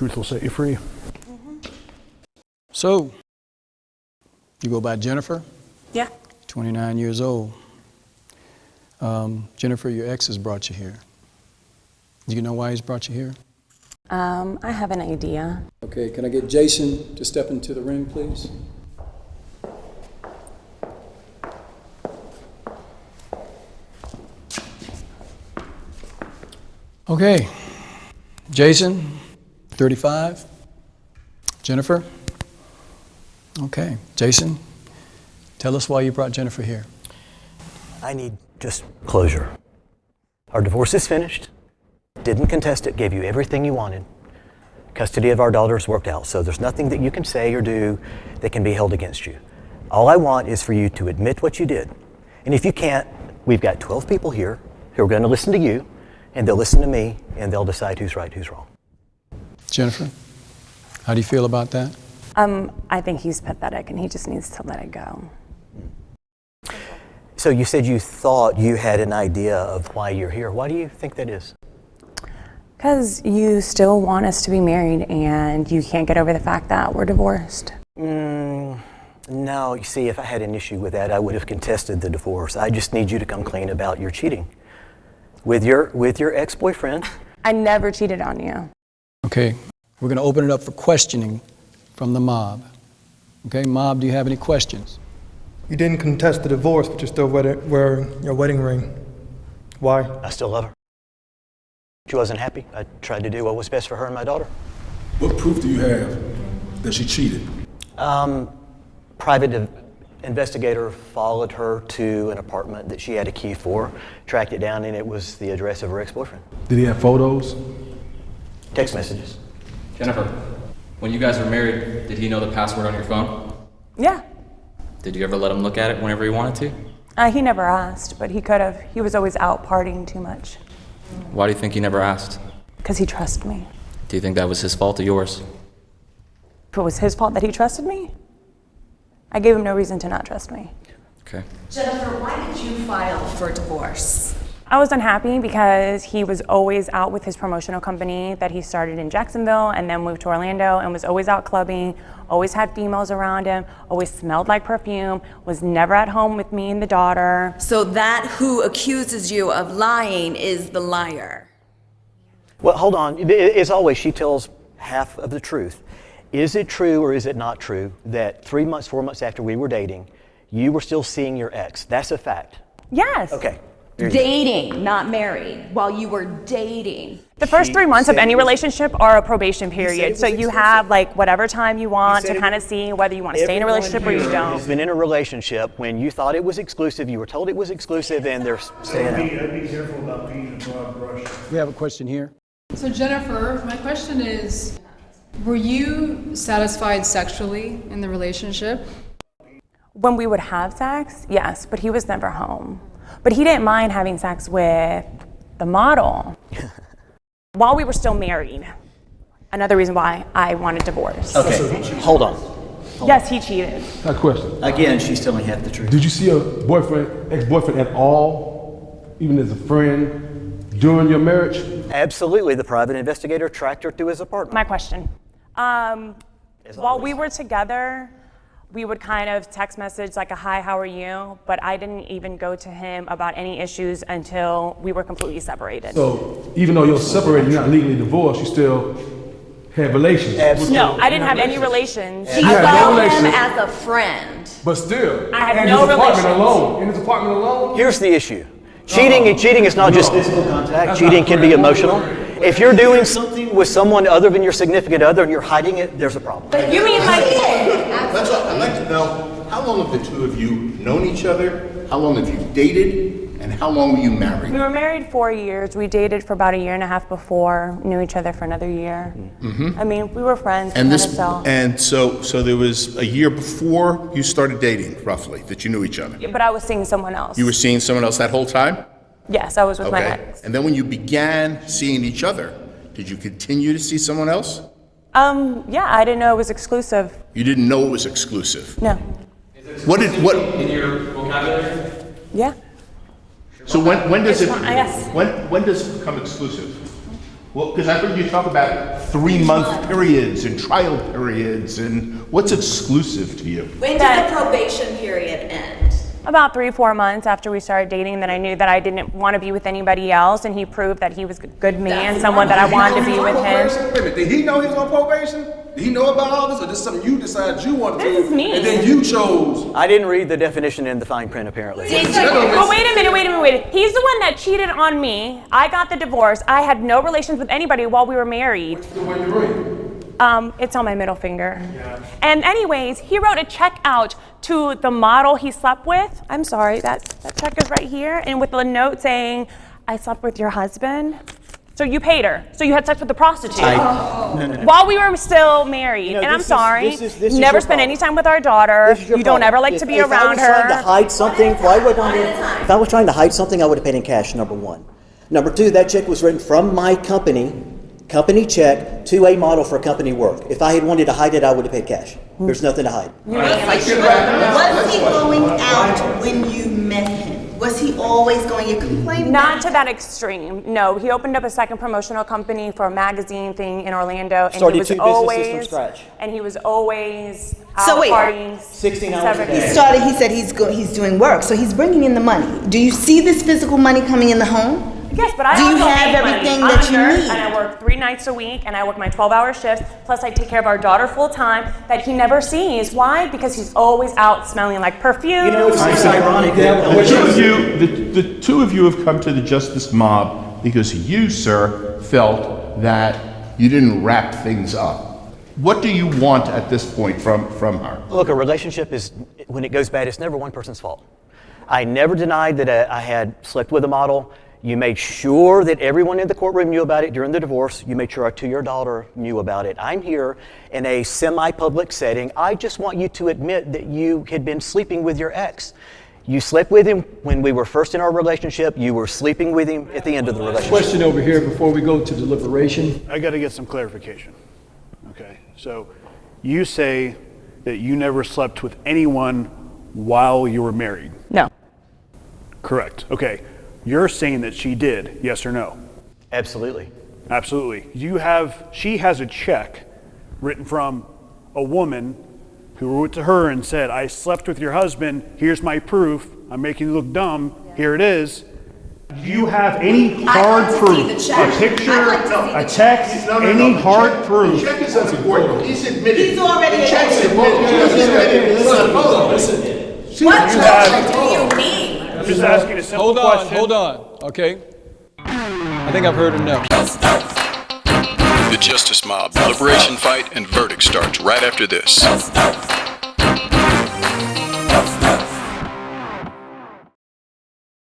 truth will set you free. So, you go by Jennifer? Yeah. 29 years old. Jennifer, your ex has brought you here. Do you know why he's brought you here? I have an idea. Okay, can I get Jason to step into the ring, please? Okay, Jason, 35. Jennifer? Okay, Jason, tell us why you brought Jennifer here. I need just closure. Our divorce is finished. Didn't contest it, gave you everything you wanted. Custody of our daughters worked out, so there's nothing that you can say or do that can be held against you. All I want is for you to admit what you did. And if you can't, we've got 12 people here who are going to listen to you, and they'll listen to me, and they'll decide who's right, who's wrong. Jennifer, how do you feel about that? I think he's pathetic and he just needs to let it go. So you said you thought you had an idea of why you're here. Why do you think that is? Because you still want us to be married and you can't get over the fact that we're divorced. No, you see, if I had an issue with that, I would have contested the divorce. I just need you to come clean about your cheating with your ex-boyfriend. I never cheated on you. Okay, we're going to open it up for questioning from the mob. Okay, mob, do you have any questions? You didn't contest the divorce, but you're still wearing your wedding ring. Why? I still love her. She wasn't happy. I tried to do what was best for her and my daughter. What proof do you have that she cheated? Private investigator followed her to an apartment that she had a key for, tracked it down, and it was the address of her ex-boyfriend. Did he have photos? Text messages. Jennifer, when you guys were married, did he know the password on your phone? Yeah. Did you ever let him look at it whenever he wanted to? He never asked, but he could have. He was always out partying too much. Why do you think he never asked? Because he trusted me. Do you think that was his fault or yours? If it was his fault that he trusted me, I gave him no reason to not trust me. Okay. Jennifer, why did you file for divorce? I was unhappy because he was always out with his promotional company that he started in Jacksonville and then moved to Orlando and was always out clubbing, always had females around him, always smelled like perfume, was never at home with me and the daughter. So that who accuses you of lying is the liar. Well, hold on. As always, she tells half of the truth. Is it true or is it not true that 3 months, 4 months after we were dating, you were still seeing your ex? That's a fact. Yes. Okay. Dating, not married, while you were dating. The first 3 months of any relationship are a probation period. So you have like whatever time you want to kind of see whether you want to stay in a relationship or you don't. Has been in a relationship when you thought it was exclusive, you were told it was exclusive, and they're staying out. I'd be careful about being a broad brush. We have a question here. So Jennifer, my question is, were you satisfied sexually in the relationship? When we would have sex, yes, but he was never home. But he didn't mind having sex with the model while we were still married. Another reason why I wanted divorce. Okay, hold on. Yes, he cheated. Got a question. Again, she's telling half the truth. Did you see a ex-boyfriend at all, even as a friend, during your marriage? Absolutely. The private investigator tracked her to his apartment. My question. While we were together, we would kind of text message like a hi, how are you? But I didn't even go to him about any issues until we were completely separated. So even though you're separated, you're not legally divorced, you still had relations? Absolutely. No, I didn't have any relations. You had no Saw him relations, as a friend. but still, I had in no his apartment relations. alone. In his apartment alone? Here's the issue. Cheating is not just physical contact. That's Cheating not can be correct. emotional. If you're doing something with someone other than your significant other and you're hiding it, there's a problem. But you mean like, That's what I'd like to know. How long have the two of you known each other? How long have you dated? And how long were you married? we were married 4 years. We dated for about a year and a half before, knew each other for another year. I mean, we were friends. And so there was a year before you started dating, roughly, that you knew each other. But I was seeing someone else. You were seeing someone else that whole time? Yes, I was with my Okay. ex. And then when you began seeing each other, did you continue to see someone else? Yeah, I didn't know it was exclusive. You didn't know it was exclusive. No. What In your vocabulary? Yeah. So when does It's fine, yes. when does it become exclusive? Well, because I heard you talk about 3-month periods and trial periods, and what's exclusive to you? When did the probation period end? About 3-4 months after we started dating, then I knew that I didn't want to be with anybody else, and he proved that he was a good man, someone that I wanted to be with him. Wait a minute, did he know he was on probation? Did he know about all this, or this is something you decided you wanted to do? This is me. And then you chose. I didn't read the definition in the fine print, apparently. But wait a minute. He's the one that cheated on me. I got the divorce. I had no relations with anybody while we were married. Where's the ring? It's on my middle finger. Yeah. And anyways, he wrote a check out to the model he slept with. I'm sorry, that check is right here, and with a note saying, I slept with your husband. So you paid her. So you had sex with the prostitute. No. While we were still married. And I'm sorry. This is never your spent problem. any time with our daughter. This is your You don't problem. ever like to be If around I was trying to her. hide something, why would I? If I was trying to hide something, I would have paid in cash, number one. Number two, that check was written from my company check to a model for company work. If I had wanted to hide it, I would have paid cash. There's nothing to hide. Was he going out when you met him? Was he always going? You complained. Not to that extreme. No, he opened up a second promotional company for a magazine thing in Orlando, and Started he was 2 businesses always from scratch. And he was always out So wait. partying 16 hours a day. He said he's doing work, so he's bringing in the money. Do you see this physical money coming in the home? Yes, but I Do you also have make money. everything I'm that a you nurse, need? and I work 3 nights a week, and I work my 12-hour shifts. Plus, I take care of our daughter full time that he never sees. Why? Because he's always out smelling like perfume. You know, it's ironic. The two of you have come to the justice mob because you, sir, felt that you didn't wrap things up. What do you want at this point from her? Look, a relationship is, when it goes bad, it's never one person's fault. I never denied that I had slept with a model. You made sure that everyone in the courtroom knew about it during the divorce. You made sure our 2-year daughter knew about it. I'm here in a semi-public setting. I just want you to admit that you had been sleeping with your ex. You slept with him when we were first in our relationship. You were sleeping with him at the end of the relationship. Question over here before we go to deliberation. I got to get some clarification. Okay, so you say that you never slept with anyone while you were married. No. Correct. Okay. You're saying that she did, yes or no? Absolutely. Absolutely. She has a check written from a woman who wrote to her and said, I slept with your husband, here's my proof, I'm making you look dumb, here it is. Do you have any hard proof? A picture, a text, any hard proof? The check is unimportant. He's admitted. He's already The check's admitted. admitted. What charge do you mean? I'm just asking a simple question. Hold on, okay? I think I've heard enough. The Justice Mob, deliberation fight, and verdict starts right after this.